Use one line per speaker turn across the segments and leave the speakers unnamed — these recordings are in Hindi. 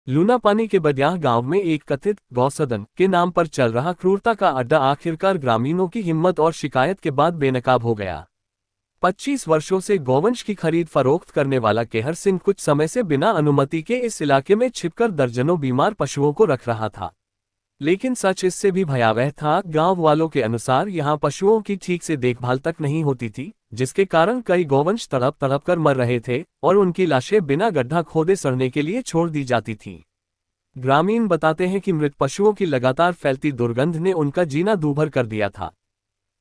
लूनापानी के बडियाह गांव में एक कथित गौसदन के नाम पर चल रहा क्रूरता का अड्डा आखिरकार ग्रामीणों की हिम्मत और शिकायत के बाद बेनकाब हो गया। 25 वर्षों से गौवंश की खरीद फरोख्त करने वाला केहर सिंह कुछ समय से बिना अनुमति के इस इलाके में छिपकर दर्जनों बीमार पशुओं को रख रहा था। लेकिन सच इससे भी भयावह था। गांव वालों के अनुसार यहां पशुओं की ठीक से देखभाल तक नहीं होती थी, जिसके कारण कई गौवंश तड़प तड़प कर मर रहे थे और उनकी लाशें बिना गड्ढा खोदे सड़ने के लिए छोड़ दी जाती थीं। ग्रामीण बताते हैं कि मृत पशुओं की लगातार फैलती दुर्गंध ने उनका जीना दूभर कर दिया था।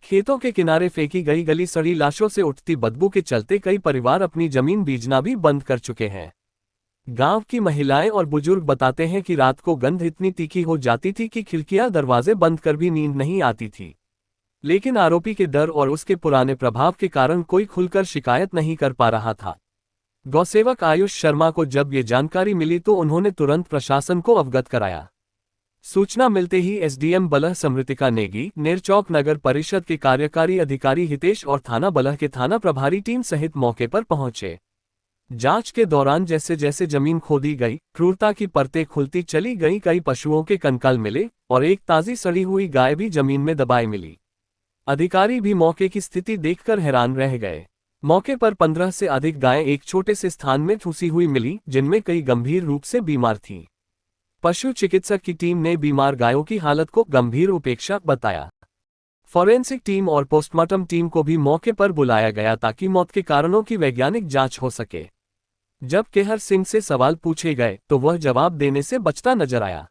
खेतों के किनारे फेंकी गई गली सड़ी लाशों से उठती बदबू के चलते कई परिवार अपनी जमीन बीजना भी बंद कर चुके हैं। गांव की महिलाएं और बुजुर्ग बताते हैं कि रात को गंध इतनी तीखी हो जाती थी कि खिड़कियां दरवाजे बंद कर भी नींद नहीं आती थी। लेकिन आरोपी के डर और उसके पुराने प्रभाव के कारण कोई खुलकर शिकायत नहीं कर पा रहा था। गौसेवक आयुष शर्मा को जब ये जानकारी मिली तो उन्होंने तुरंत प्रशासन को अवगत कराया। सूचना मिलते ही एसडीएम बलह समृतिका नेगी, नेरचौक नगर परिषद के कार्यकारी अधिकारी हितेश और थाना बलह के थाना प्रभारी टीम सहित मौके पर पहुंचे। जांच के दौरान जैसे जैसे जमीन खोदी गई, क्रूरता की परतें खुलती चली गईं। कई पशुओं के कंकाल मिले और एक ताजी सड़ी हुई गाय भी जमीन में दबाए मिली। अधिकारी भी मौके की स्थिति देखकर हैरान रह गए। मौके पर 15 से अधिक गायें एक छोटे से स्थान में ठूसी हुई मिली, जिनमें कई गंभीर रूप से बीमार थीं। पशु चिकित्सक की टीम ने बीमार गायों की हालत को गंभीर उपेक्षा बताया। फॉरेंसिक टीम और पोस्टमार्टम टीम को भी मौके पर बुलाया गया ताकि मौत के कारणों की वैज्ञानिक जांच हो सके। जब केहर सिंह से सवाल पूछे गए तो वह जवाब देने से बचता नजर आया।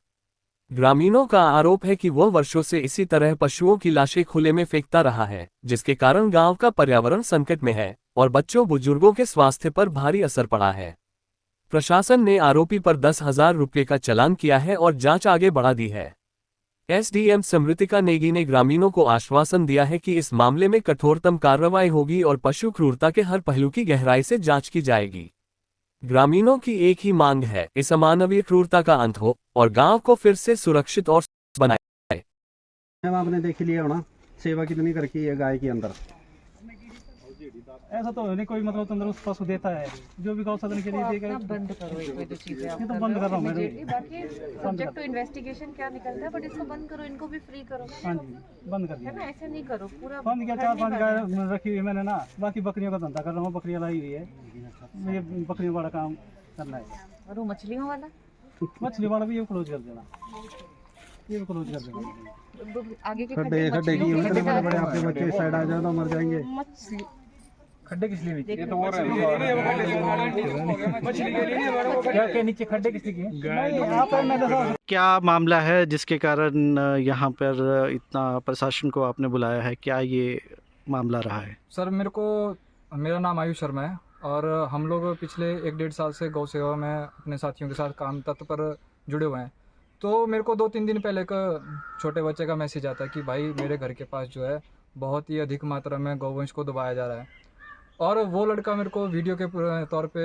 ग्रामीणों का आरोप है कि वह वर्षों से इसी तरह पशुओं की लाशें खुले में फेंकता रहा है, जिसके कारण गांव का पर्यावरण संकट में है और बच्चों बुजुर्गों के स्वास्थ्य पर भारी असर पड़ा है। प्रशासन ने आरोपी पर 10,000 रुपये का चालान किया है और जांच आगे बढ़ा दी है। एसडीएम समृतिका नेगी ने ग्रामीणों को आश्वासन दिया है कि इस मामले में कठोरतम कार्रवाई होगी और पशु क्रूरता के हर पहलू की गहराई से जांच की जाएगी। ग्रामीणों की एक ही मांग है, इस अमानवीय क्रूरता का अंत हो और गांव को फिर से सुरक्षित और बनाए जाए।
मैम आपने देख लिया होना सेवा कितनी करके है गाय के अंदर।
ऐसा तो नहीं कोई मतलब तंदुरुस्त पशु देता है जो भी गौसदन के लिए देगा।
बंद करो ये जो चीजें आप
ये तो
कर
बंद
रहे
कर रहा हूँ
हो
मैं।
बाकी सब्जेक्ट टू इन्वेस्टिगेशन क्या निकलता है, बट इसको बंद करो, इनको भी फ्री करो।
हाँ जी बंद कर
है
दिया।
ना, ऐसे नहीं करो पूरा
बंद किया। 4-5 गाय रखी हुई है मैंने ना, बाकी बकरियों का धंधा कर रहा हूँ। बकरियाँ लाई हुई है, मुझे बकरियों वाला काम करना है।
और वो मछलियों वाला
मछली वाला भी ये क्लोज कर देना, ये क्लोज कर देना।
आगे के
खड्डे खड्डे की इतने बड़े बड़े आपके बच्चे साइड आ जाए तो मर जाएंगे।
मछली
खड्डे किस लिए
ये
तो और मछली के नीचे खड्डे किस लिए किए?
क्या मामला है जिसके कारण यहाँ पर इतना प्रशासन को आपने बुलाया है, क्या ये मामला रहा है?
सर मेरा नाम आयुष शर्मा है और हम लोग पिछले 1-1.5 साल से गौ सेवा में अपने साथियों के साथ काम तत्पर जुड़े हुए हैं। तो मेरे को 2-3 दिन पहले एक छोटे बच्चे का मैसेज आता है कि भाई मेरे घर के पास जो है बहुत ही अधिक मात्रा में गौवंश को दबाया जा रहा है, और वो लड़का मेरे को वीडियो के तौर पे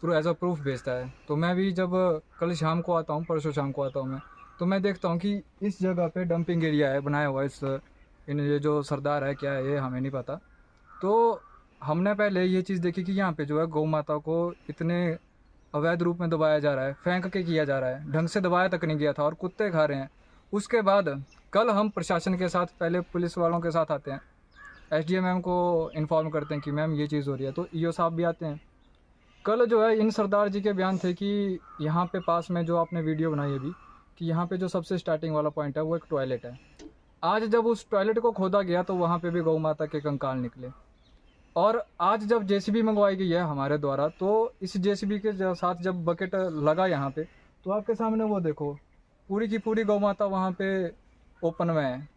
एज अ प्रूफ भेजता है। तो मैं भी जब कल शाम को आता हूँ, परसों शाम को आता हूँ मैं, तो मैं देखता हूँ कि इस जगह पे डंपिंग एरिया है बनाया हुआ है। ये जो सरदार है क्या है ये हमें नहीं पता। तो हमने पहले ये चीज़ देखी कि यहाँ पे जो है गौ माता को इतने अवैध रूप में दबाया जा रहा है, फेंक के किया जा रहा है, ढंग से दबाया तक नहीं गया था और कुत्ते खा रहे हैं। उसके बाद कल हम प्रशासन के साथ, पहले पुलिस वालों के साथ आते हैं, एसडीएम मैम को इन्फॉर्म करते हैं कि मैम ये चीज़ हो रही है। तो ईओ साहब भी आते हैं। कल जो है इन सरदार जी के बयान थे कि यहाँ पे पास में जो आपने वीडियो बनाई है अभी, कि यहाँ पे जो सबसे स्टार्टिंग वाला पॉइंट है वो एक टॉयलेट है। आज जब उस टॉयलेट को खोदा गया तो वहाँ पे भी गौ माता के कंकाल निकले। और आज जब जेसीबी मंगवाई गई है हमारे द्वारा, तो इस जेसीबी के साथ जब बकेट लगा यहाँ पे, तो आपके सामने वो देखो पूरी की पूरी गौ माता वहाँ पे ओपन में है।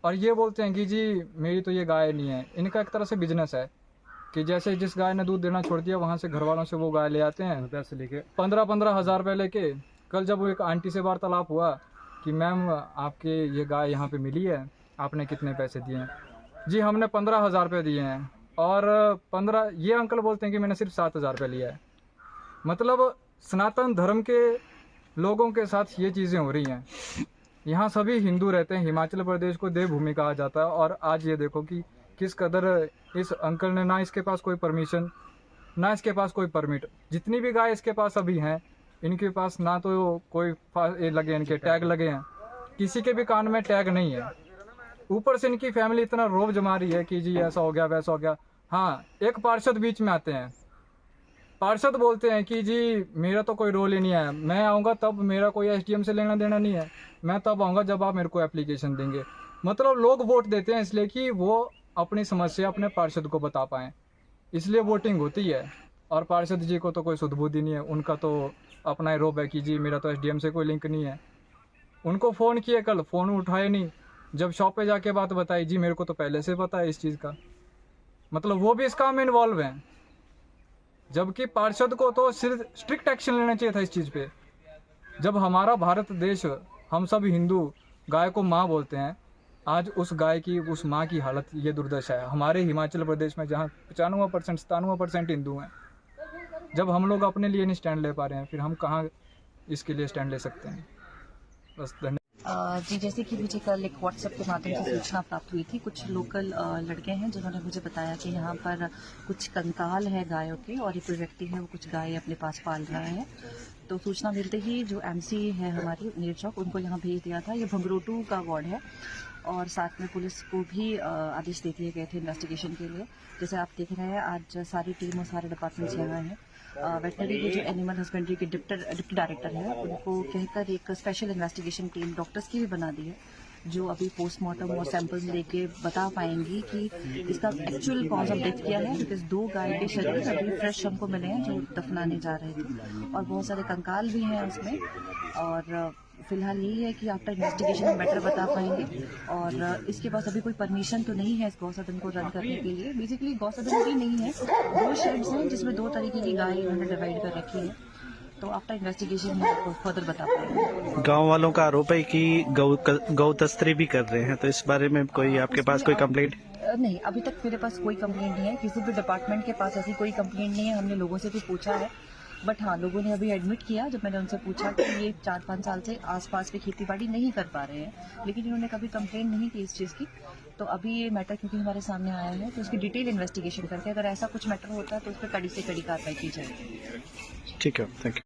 और ये बोलते हैं कि जी मेरी तो ये गाय नहीं है। इनका एक तरह से बिजनेस है कि जैसे जिस गाय ने दूध देना छोड़ दिया वहाँ से घर वालों से वो गाय ले आते हैं पैसे लेके, 15-15 हज़ार रुपये लेके। कल जब वो एक आंटी से वार्तालाप हुआ कि मैम आपके ये गाय यहाँ पे मिली है, आपने कितने पैसे दिए हैं? जी हमने 15,000 रुपये दिए हैं। और 15 ये अंकल बोलते हैं कि मैंने सिर्फ 7,000 रुपये लिया है। मतलब सनातन धर्म के लोगों के साथ ये चीज़ें हो रही हैं। यहाँ सभी हिंदू रहते हैं। हिमाचल प्रदेश को देवभूमि कहा जाता है, और आज ये देखो कि किस कदर इस अंकल ने, ना इसके पास कोई परमिशन, ना इसके पास कोई परमिट, जितनी भी गाय इसके पास अभी हैं इनके पास ना तो कोई ये लगे, इनके टैग लगे हैं, किसी के भी कान में टैग नहीं है। ऊपर से इनकी फैमिली इतना रोब जमा रही है कि जी ऐसा हो गया वैसा हो गया। हाँ, एक पार्षद बीच में आते हैं, पार्षद बोलते हैं कि जी मेरा तो कोई रोल ही नहीं है, मैं आऊँगा तब, मेरा कोई एसडीएम से लेना देना नहीं है, मैं तब आऊँगा जब आप मेरे को एप्लीकेशन देंगे। मतलब लोग वोट देते हैं इसलिए कि वो अपनी समस्या अपने पार्षद को बता पाएँ, इसलिए वोटिंग होती है। और पार्षद जी को तो कोई सुध बुद्धि नहीं है, उनका तो अपना ही रोब है कि जी मेरा तो एसडीएम से कोई लिंक नहीं है। उनको फ़ोन किए, कल फ़ोन उठाए नहीं, जब शॉप पे जाके बात बताई, जी मेरे को तो पहले से पता है इस चीज़ का। मतलब वो भी इस काम में इन्वॉल्व हैं, जबकि पार्षद को तो सिर्फ स्ट्रिक्ट एक्शन लेना चाहिए था इस चीज़ पे। जब हमारा भारत देश, हम सब हिंदू गाय को माँ बोलते हैं, आज उस गाय की, उस माँ की हालत ये दुर्दशा है। हमारे हिमाचल प्रदेश में जहाँ 95% 97% हिंदू हैं, जब हम लोग अपने लिए नहीं स्टैंड ले पा रहे हैं, फिर हम कहाँ इसके लिए स्टैंड ले सकते हैं। बस धन्यवाद।
जी, जैसे कि मुझे कल एक व्हाट्सएप के माध्यम से सूचना प्राप्त हुई थी। कुछ लोकल लड़के हैं जिन्होंने मुझे बताया कि यहाँ पर कुछ कंकाल है गायों के, और एक कोई व्यक्ति है वो कुछ गाय अपने पास पाल रहा है। तो सूचना मिलते ही जो एमसी है हमारी नीरचौक, उनको यहाँ भेज दिया था। ये भंगरोटू का वार्ड है, और साथ में पुलिस को भी आदेश दे दिए गए थे इन्वेस्टिगेशन के लिए। जैसे आप देख रहे हैं, आज सारी टीम और सारे डिपार्टमेंट्स यहाँ हैं। वेटनरी के जो एनिमल हस्बेंड्री के डिप्टी डायरेक्टर है, उनको कहकर एक स्पेशल इन्वेस्टिगेशन टीम डॉक्टर्स की भी बना दी है, जो अभी पोस्टमार्टम और सैंपल्स लेके बता पाएंगी कि इसका एक्चुअल कॉज ऑफ डेथ क्या है। बिकॉज 2 गाय के शरीर अभी फ्रेश हमको मिले हैं जो दफनाने जा रहे थे, और बहुत सारे कंकाल भी हैं उसमें। और फिलहाल यही है कि आफ्टर इन्वेस्टिगेशन बेटर बता पाएंगे। और इसके पास अभी कोई परमिशन तो नहीं है इस गौसदन को रन करने के लिए। बेसिकली गौसदन भी नहीं है, 2 शेड्स हैं जिसमें 2 तरीके की गाय इन्होंने डिवाइड कर रखी है। तो आफ्टर इन्वेस्टिगेशन हम आपको फर्दर बता पाएंगे।
गांव वालों का आरोप है कि गौ तस्करी भी कर रहे हैं, तो इस बारे में कोई आपके पास कोई कंप्लेंट?
नहीं, अभी तक मेरे पास कोई कंप्लेंट नहीं है, किसी भी डिपार्टमेंट के पास ऐसी कोई कंप्लेंट नहीं है। हमने लोगों से भी पूछा है, बट हाँ, लोगों ने अभी एडमिट किया जब मैंने उनसे पूछा कि ये 4-5 साल से आसपास में खेतीबाड़ी नहीं कर पा रहे हैं, लेकिन इन्होंने कभी कंप्लेंट नहीं की इस चीज़ की। तो अभी ये मैटर क्योंकि हमारे सामने आया है, तो उसकी डिटेल इन्वेस्टिगेशन करके अगर ऐसा कुछ मैटर होता है तो उस पर कड़ी से कड़ी कार्रवाई की जाएगी।
ठीक है, थैंक यू।